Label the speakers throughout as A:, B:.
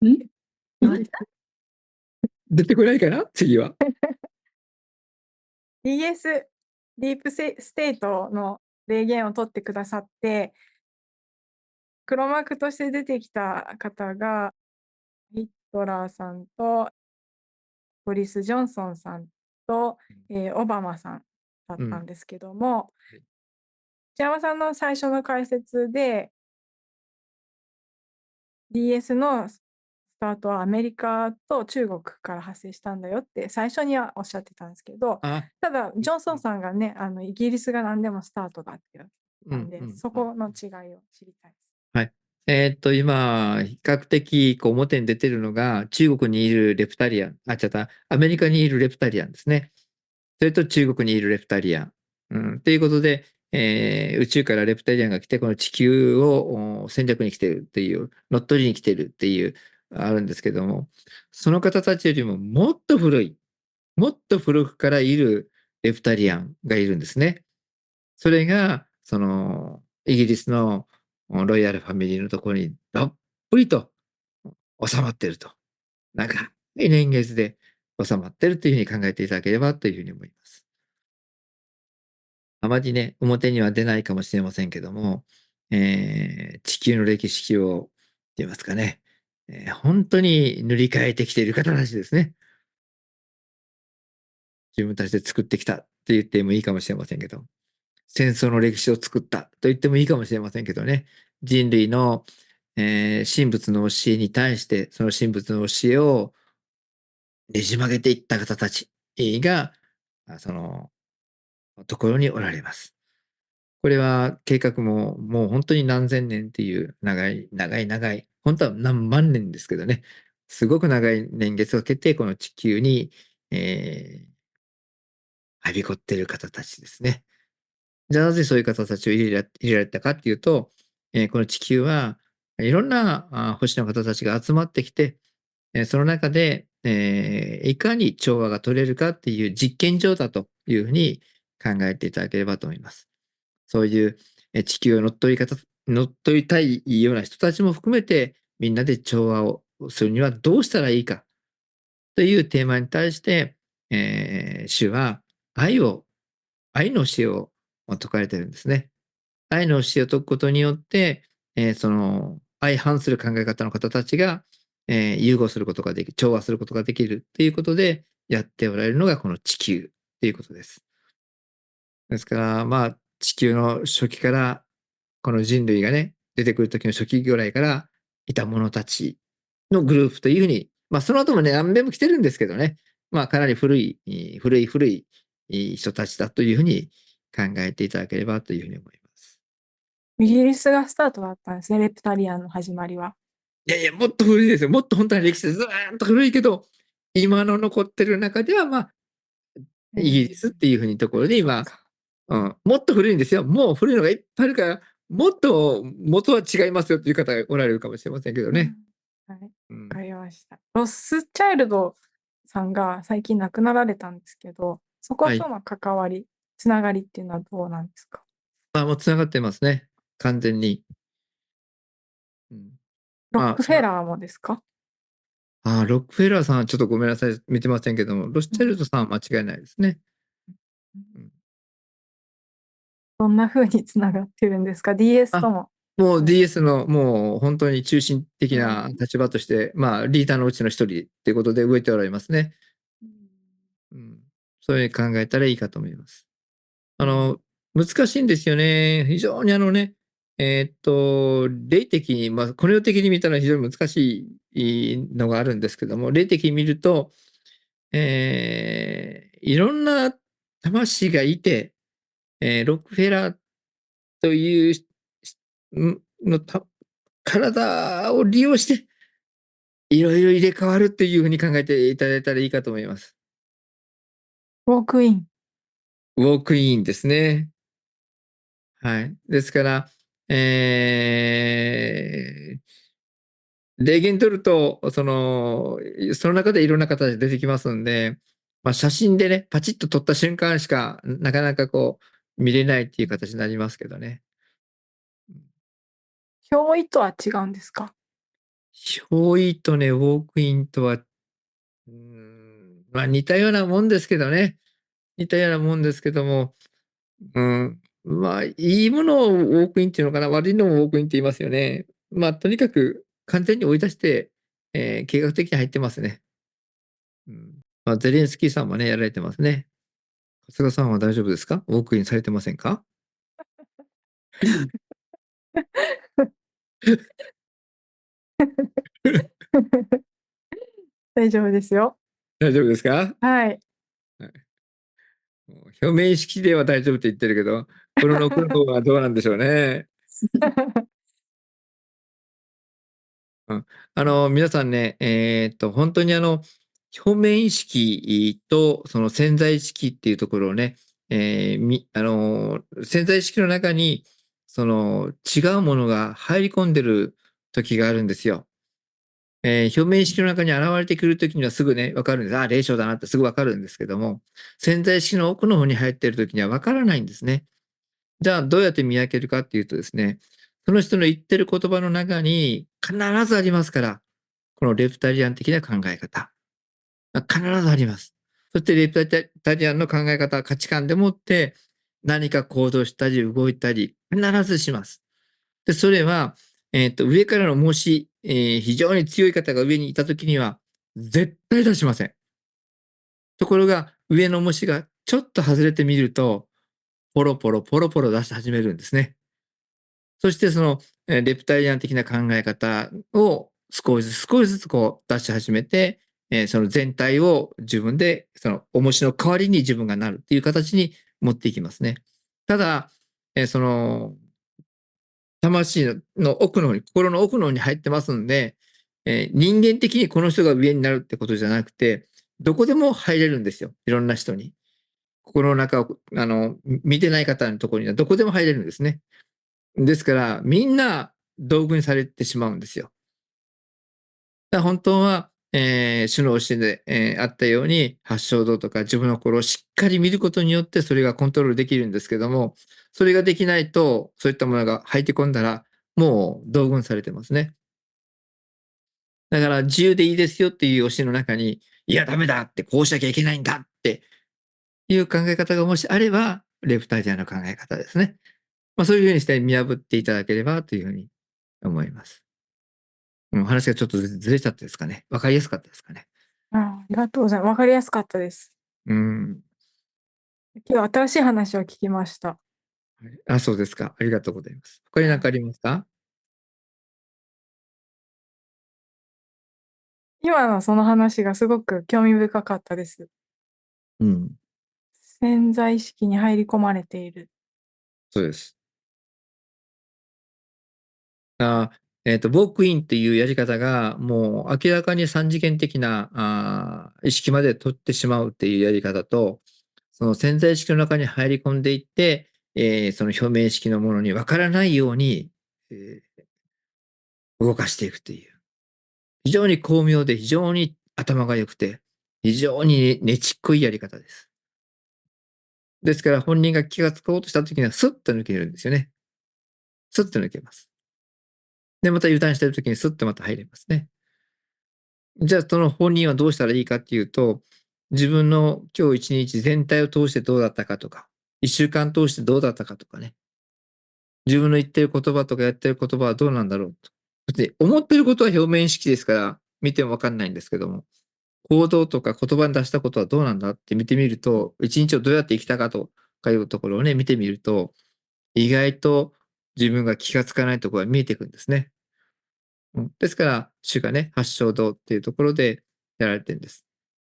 A: ん出てこないかな次は。
B: DS ディープステートの例言を取ってくださって、黒幕として出てきた方が、ヒットラーさんとボリス・ジョンソンさんと、オバマさんだっ
A: うん。
B: たんですけども、内山さんの最初の解説で、DS のスタートはアメリカと中国から発生したんだよって最初にはおっしゃってたんですけど、
A: あ、
B: ただ、ジョンソンさんがね、イギリスが何でもスタートだって言って
A: うん、
B: たんで、
A: うん、うん。
B: そこの違いを知りたいです。
A: はい。今、比較的表に出てるのが、中国にいるレプタリアン、違った、アメリカにいるレプタリアンですね。それと中国にいるレプタリアン。ということで、宇宙からレプタリアンが来て、この地球を戦略に来てるっていう、乗っ取りに来てるっていう、あるんですけども、その方たちよりももっと古い、もっと古くからいるレプタリアンがいるんですね。それが、イギリスのロイヤルファミリーのところにどっぷりと収まっていると。長い年月で収まっているというふうに考えていただければというふうに思います。あまりね、表には出ないかもしれませんけども、地球の歴史を、言いますかね、本当に塗り替えてきている方たちですね。自分たちで作ってきたって言ってもいいかもしれませんけど、戦争の歴史を作ったと言ってもいいかもしれませんけどね、人類の、神仏の教えに対して、その神仏の教えをねじ曲げていった方たちが、そのところにおられます。これは計画ももう本当に何千年っていう長い、長い、長い、本当は何万年ですけどね、すごく長い年月をかけて、この地球に、はびこっている方たちですね。じゃあなぜそういう方たちを入れられたかっていうと、この地球はいろんな星の方たちが集まってきて、その中で、いかに調和が取れるかっていう実験場だというふうに考えていただければと思います。そういう地球を乗っ取りたいような人たちも含めて、みんなで調和をするにはどうしたらいいかというテーマに対して、主は愛の教えを説かれているんですね。愛の教えを説くことによって、その相反する考え方の方たちが、融合することができ、調和することができるということでやっておられるのがこの地球ということです。ですから、まあ、地球の初期から、この人類がね、出てくる時の初期ぐらいからいた者たちのグループというふうに、まあ、その後もね、何べも来てるんですけどね、まあ、かなり古い人たちだというふうに考えていただければというふうに思います。
B: イギリスがスタートだったんですね、レプタリアンの始まりは。
A: いやいや、もっと古いですよ。もっと本当に歴史ずーっと古いけど、今の残ってる中では、まあ、イギリスっていうふうにところで今、
B: そっか。
A: もっと古いんですよ。もう古いのがいっぱいあるから、もっと元は違いますよっていう方がおられるかもしれませんけどね。
B: うん。はい、わ
A: うん。
B: かりました。ロスチャイルドさんが最近亡くなられたんですけど、そこ
A: はい。
B: との関わり、つながりっていうのはどうなんですか？
A: まあ、もう繋がってますね。完全に。うん。まあ、
B: ロックフェラーもですか？
A: ロックフェラーさんはちょっとごめんなさい。見てませんけども、ロス
B: うん。
A: チャイルドさんは間違いないですね。
B: うん。
A: うん。
B: どんな風につながってるんですか？DS と
A: あ、
B: も。
A: もう
B: うん。
A: DS のもう本当に中心的な
B: うん。
A: 立場として、まあ、リーダーのうちの一人ということで動いておられますね。
B: うん。
A: うん。そういうふうに考えたらいいかと思います。あの、難しいんですよね。非常に霊的に、まあ、この世的に見たら非常に難しいのがあるんですけども、霊的に見ると、いろんな魂がいて、ロックフェラーというの体を利用して、いろいろ入れ替わるっていうふうに考えていただいたらいいかと思います。
B: ウォークイン。
A: ウォークインですね。はい。ですから、例言取ると、その中でいろんな形で出てきますんで、まあ、写真でね、パチッと撮った瞬間しか、なかなかこう、見れないっていう形になりますけどね。
B: 表意とは違うんですか？
A: 憑依とね、ウォークインとは、まあ似たようなもんですけどね。似たようなもんですけども、まあ、いいものをウォークインっていうのかな、悪いのもウォークインって言いますよね。まあ、とにかく完全に追い出して、計画的に入ってますね。まあ、ゼレンスキーさんもね、やられてますね。春日さんは大丈夫ですか？ウォークインされてませんか？
B: 大丈夫ですよ。
A: 大丈夫ですか？
B: はい。
A: はい、もう表面意識では大丈夫って言ってるけど、心の奥の方はどうなんでしょうね。うん、皆さんね、本当に表面意識とその潜在意識っていうところをね、潜在意識の中に、違うものが入り込んでる時があるんですよ。表面意識の中に現れてくる時にはすぐね、わかるんです。ああ、霊障だなってすぐわかるんですけども、潜在意識の奥の方に入っている時にはわからないんですね。じゃあ、どうやって見分けるかっていうとですね、その人の言ってる言葉の中に必ずありますから、このレプタリアン的な考え方。必ずあります。そしてレプタリアンの考え方、価値観でもって何か行動したり動いたり必ずします。で、それは、上からのもし、非常に強い方が上にいたときには絶対出しません。ところが、上の模試がちょっと外れてみると、ポロポロポロポロ出し始めるんですね。そしてその、レプタリアン的な考え方を少しずつこう出し始めて、その全体を自分で、その重しの代わりに自分がなるっていう形に持っていきますね。ただ、その、魂の奥の方に、心の奥の方に入ってますんで、人間的にこの人が上になるってことじゃなくて、どこでも入れるんですよ。いろんな人に。心の中を、見てない方のところにはどこでも入れるんですね。ですから、みんな道具にされてしまうんですよ。だから本当は、主の教えで、あったように、八正道とか自分の心をしっかり見ることによってそれがコントロールできるんですけども、それができないと、そういったものが入って込んだら、もう道具にされてますね。だから自由でいいですよっていう教えの中に、いや、ダメだって、こうしなきゃいけないんだっていう考え方がもしあれば、レプタリアンの考え方ですね。まあ、そういうふうにして見破っていただければというふうに思います。話がちょっとずれちゃったですかね。わかりやすかったですかね。
B: ありがとうございます。わかりやすかったです。
A: うん。
B: 今日新しい話を聞きました。
A: あ、そうですか。ありがとうございます。他に
B: はい。
A: 何かありますか？
B: 今のその話がすごく興味深かったです。
A: うん。
B: 潜在意識に入り込まれている。
A: そうです。あ、ウォークインっていうやり方が、もう明らかに三次元的な、意識まで取ってしまうっていうやり方と、その潜在意識の中に入り込んでいって、その表面意識のものに分からないように、動かしていくという。非常に巧妙で非常に頭が良くて、非常にねちっこいやり方です。ですから本人が気がつこうとした時にはスッと抜けるんですよね。スッと抜けます。で、また油断している時にスッとまた入れますね。じゃあその本人はどうしたらいいかっていうと、自分の今日一日全体を通してどうだったかとか、一週間通してどうだったかとかね、自分の言ってる言葉とかやってる言葉はどうなんだろうと。別に思ってることは表面意識ですから、見てもわかんないんですけども、行動とか言葉に出したことはどうなんだって見てみると、一日をどうやって生きたかとかいうところをね、見てみると、意外と自分が気がつかないところが見えてくるんですね。ですから、主がね、八正道っていうところでやられてるんです。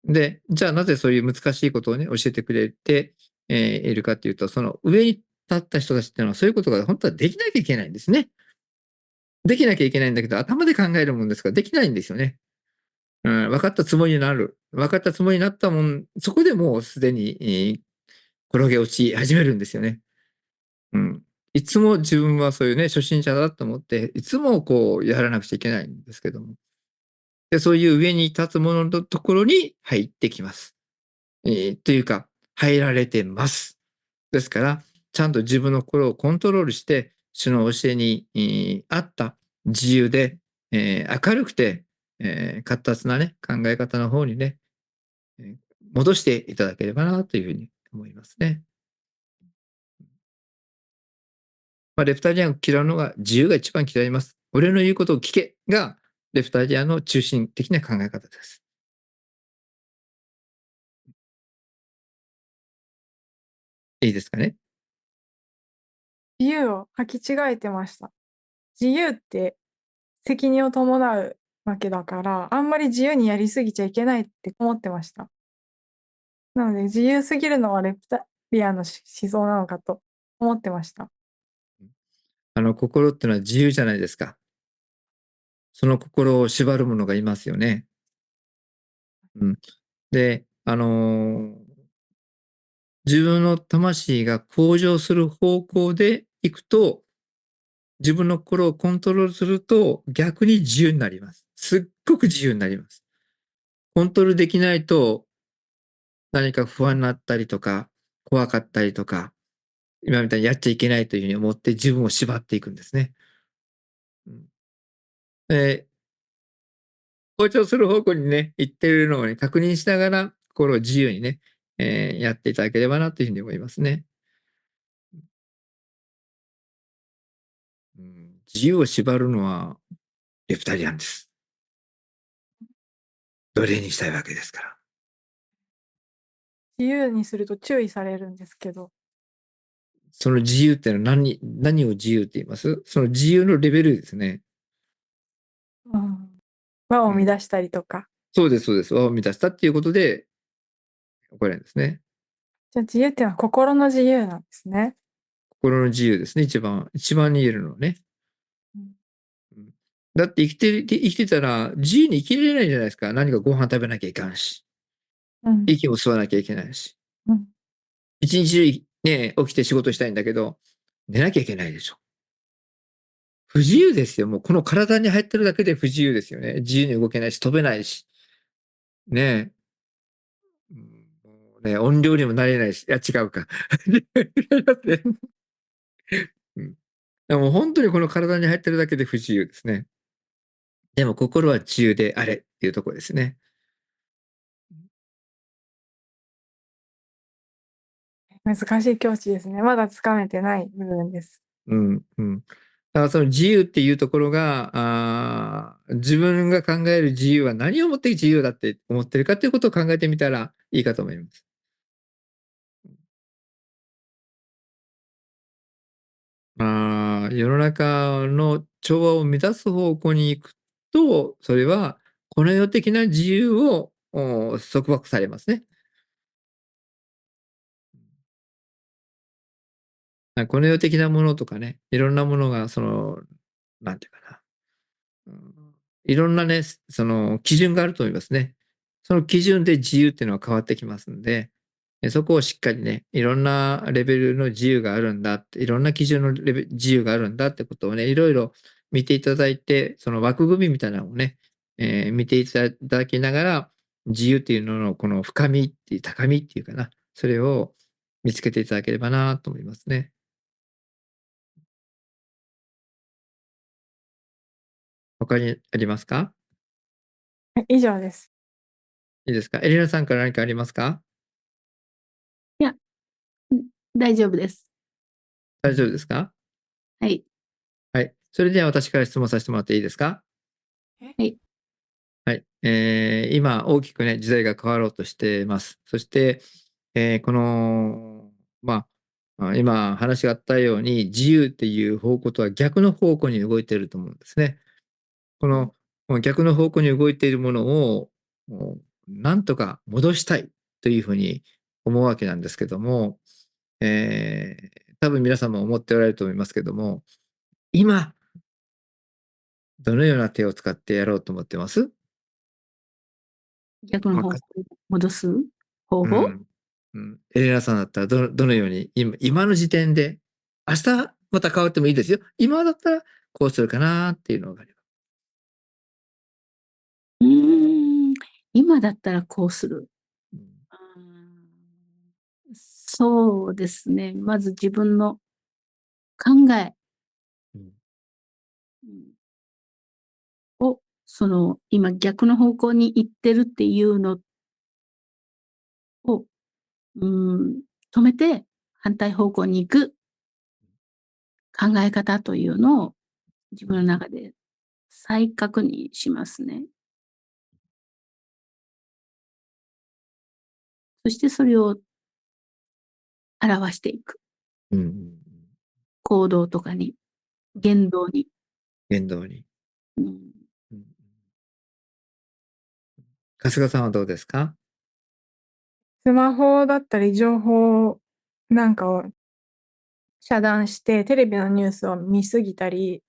A: で、じゃあなぜそういう難しいことをね、教えてくれて、いるかっていうと、その上に立った人たちっていうのはそういうことが本当はできなきゃいけないんですね。できなきゃいけないんだけど、頭で考えるもんですからできないんですよね。分かったつもりになる。分かったつもりになったもん、そこでもうすでに、転げ落ち始めるんですよね。うん。いつも自分はそういうね、初心者だと思って、いつもこうやらなくちゃいけないんですけども。で、そういう上に立つもののところに入ってきます。というか、入られてます。ですから、ちゃんと自分の心をコントロールして、主の教えに、合った自由で明るくて、活発なね、考え方の方にね、戻していただければなというふうに思いますね。レフタリアンを嫌うのが自由が一番嫌います。俺の言うことを聞けが、レフタリアンの中心的な考え方です。いいですかね。
B: 自由を履き違えてました。自由って責任を伴うわけだから、あんまり自由にやりすぎちゃいけないって思ってました。なので、自由すぎるのはレプタリアンの思想なのかと思ってました。
A: 心ってのは自由じゃないですか。その心を縛る者がいますよね。うん、で、自分の魂が向上する方向でいくと、自分の心をコントロールすると逆に自由になります。すっごく自由になります。コントロールできないと何か不安になったりとか、怖かったりとか、今みたいにやっちゃいけないというふうに思って自分を縛っていくんですね。うん、で、向上する方向にね、行っているのをね、確認しながら、心を自由にね、やっていただければなというふうに思いますね。うん、自由を縛るのはレプタリアンです。奴隷にしたいわけですから。
B: 自由にすると注意されるんですけど。
A: その自由っていうのは何を自由って言います？その自由のレベルですね。
B: うん、輪を
A: うん、
B: 乱したりとか。
A: そうです、そうです。輪を乱したっていうことで、怒られるんですね。
B: じゃあ自由っていうのは心の自由なんですね。
A: 心の自由ですね。一番に言えるのはね。
B: うん。
A: うん、だって生きてたら自由に生きれないじゃないですか。何かご飯食べなきゃいかんし。
B: うん。
A: 息も吸わなきゃいけないし。
B: うん。
A: 一日中ね、起きて仕事したいんだけど、寝なきゃいけないでしょ。不自由ですよ。もうこの体に入ってるだけで不自由ですよね。自由に動けないし、飛べないし。ねえ。もうね、音量にもなれないし。いや、違うか。うん、でも本当にこの体に入ってるだけで不自由ですね。でも心は自由であれっていうところですね。
B: 難しい境地ですね。まだつかめてない部分です。
A: うん、うん。だからその自由っていうところが、自分が考える自由は何をもって自由だって思ってるかということを考えてみたらいいかと思います。世の中の調和を目指す方向に行くと、それはこの世的な自由を束縛されますね。この世的なものとかね、いろんなものが、なんていうかな、うん、いろんなね、その基準があると思いますね。その基準で自由っていうのは変わってきますんで、そこをしっかりね、いろんなレベルの自由があるんだって、いろんな基準の自由があるんだってことをね、いろいろ見ていただいて、その枠組みみたいなのをね、見ていただきながら、自由っていうののこの深みっていう、高みっていうかな、それを見つけていただければなと思いますね。他にありますか？
B: はい、以上です。
A: いいですか？エレナさんから何かありますか？
C: いや、大丈夫です。
A: 大丈夫ですか？
C: はい。
A: はい。それでは私から質問させてもらっていいですか？
C: はい。
A: はい。今、大きくね、時代が変わろうとしています。そして、この、今話があったように、自由っていう方向とは逆の方向に動いていると思うんですね。この逆の方向に動いているものを、もうなんとか戻したいというふうに思うわけなんですけども、多分皆さんも思っておられると思いますけども、今、どのような手を使ってやろうと思ってます？
C: 逆の方向
A: まあ、
C: に戻す方法。
A: うん。うん。エレナさんだったらどのように、今の時点で、明日また変わってもいいですよ。今だったらこうするかなっていうのがあれば。
C: うーん、今だったらこうする。
A: うん。
C: あそうですね。まず自分の考え、
A: うん。
C: を今逆の方向に行ってるっていうのを、止めて反対方向に行く考え方というのを自分の中で再確認しますね。そしてそれを表していく。
A: うん。
C: 行動とかに、言動に。
A: 言動に。
C: うん
A: うん。春日さんはどうですか？
B: スマホだったり情報なんかを遮断して、テレビのニュースを見すぎたり、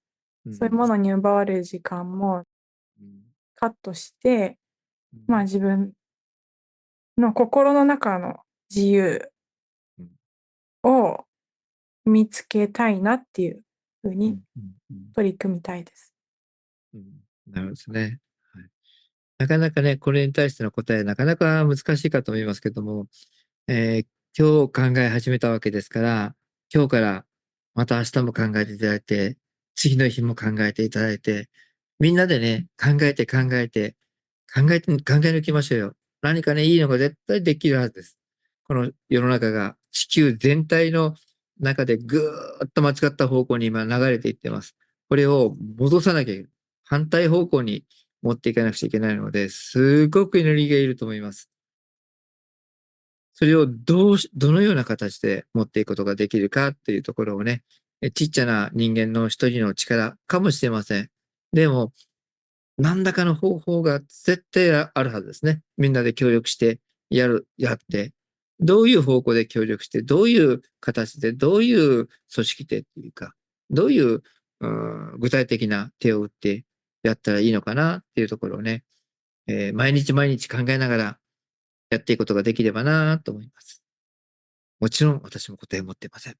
B: そういうものに奪われる時間もカットして、自分の心の中の自由を見つけたいなっていう風に取り組みたいです。
A: なるほどですね。はい。なかなかね、これに対しての答え、なかなか難しいかと思いますけども、今日考え始めたわけですから、今日からまた明日も考えていただいて、次の日も考えていただいて、みんなでね、考え抜きましょうよ。何かね、いいのが絶対できるはずです。この世の中が地球全体の中でぐーっと間違った方向に今流れていってます。これを戻さなきゃいけない。反対方向に持っていかなくちゃいけないので、すごくエネルギーがいると思います。それをどのような形で持っていくことができるかっていうところをね、ちっちゃな人間の一人の力かもしれません。でも、何らかの方法が絶対あるはずですね。みんなで協力してやって、どういう方向で協力して、どういう形で、どういう組織でっていうか、どういう、具体的な手を打ってやったらいいのかなっていうところをね、毎日毎日考えながらやっていくことができればなと思います。もちろん私も答えを持っていません。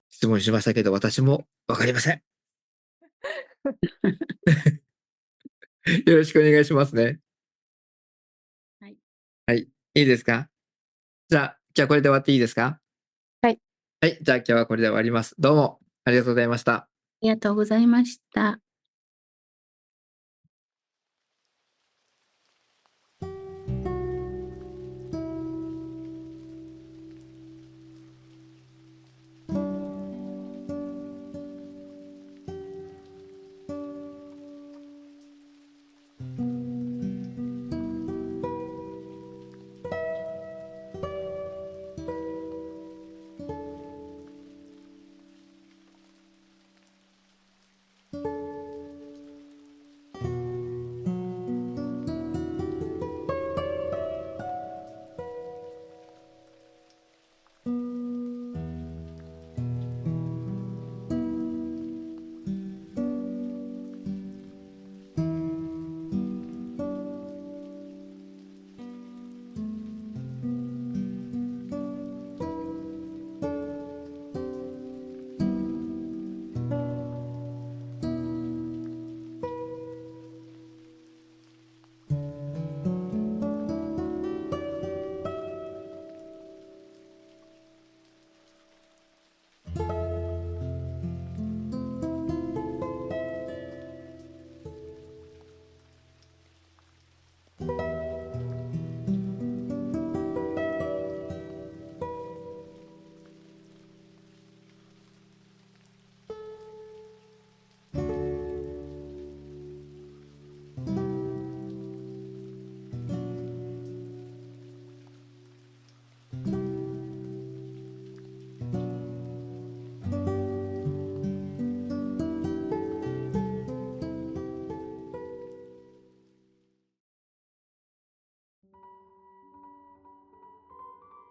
A: 質問しましたけど、私もわかりません。よろしくお願いしますね。
C: はい。
A: はい。いいですか？じゃあこれで終わっていいですか？
B: はい。
A: はい。じゃあ今日はこれで終わります。どうもありがとうございました。
C: ありがとうございました。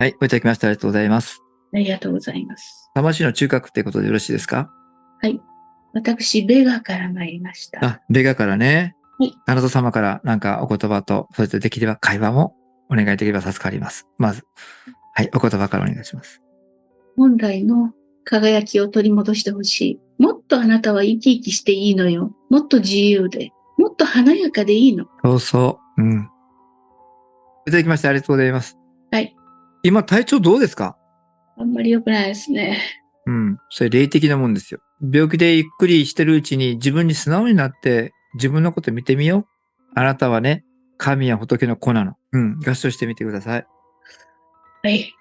A: はい。おいただきましてありがとうございます。
C: ありがとうございます。
A: 魂の中核っていうことでよろしいですか？
C: はい。私、ベガから参りました。
A: ベガからね。
C: はい。
A: あなた様からなんかお言葉と、そしてできれば会話もお願いできれば助かります。まず。はい。お言葉からお願いします。
C: 本来の輝きを取り戻してほしい。もっとあなたは生き生きしていいのよ。もっと自由で。もっと華やかでいいの。
A: そうそう。いただきましてありがとうございます。
C: はい。
A: 今体調どうですか？
C: あんまり良くないですね。
A: それ霊的なもんですよ。病気でゆっくりしてるうちに自分に素直になって自分のこと見てみよう。あなたはね、神や仏の子なの。合唱してみてください。
C: はい。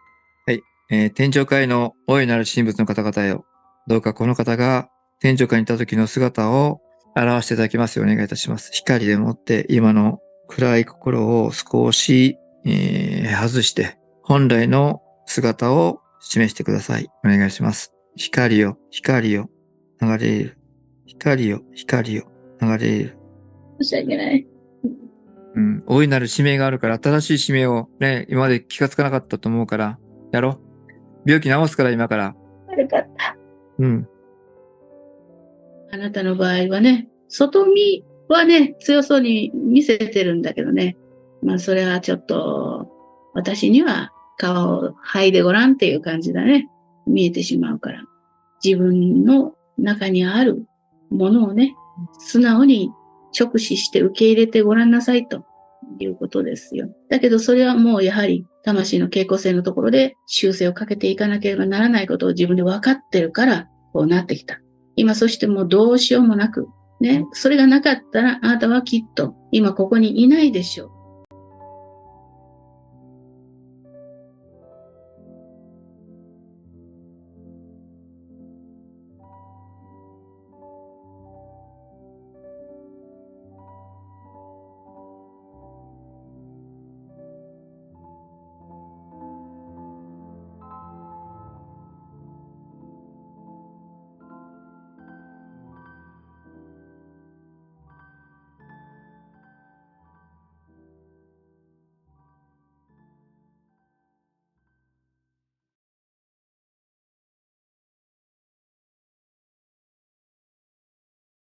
A: 天上界の大いなる神仏の方々よ。どうかこの方が天上界にいた時の姿を表していただきますようお願いいたします。光でもって今の暗い心を少し、外して、本来の姿を示してください。お願いします。光よ、光よ、流れる。光よ、光よ、流れる。
C: 申し訳ない。
A: 大いなる使命があるから、新しい使命をね、今まで気がつかなかったと思うから、やろう。病気治すから今から。
C: 悪かった。あなたの場合はね、外見はね、強そうに見せてるんだけどね。それはちょっと、私には皮を剥いでごらんっていう感じだね。見えてしまうから。自分の中にあるものをね、素直に直視して受け入れてごらんなさいということですよ。だけどそれはもうやはり魂の傾向性のところで修正をかけていかなければならないことを自分で分かってるから、こうなってきた。今そしてもうどうしようもなく、ね、それがなかったらあなたはきっと今ここにいないでしょう。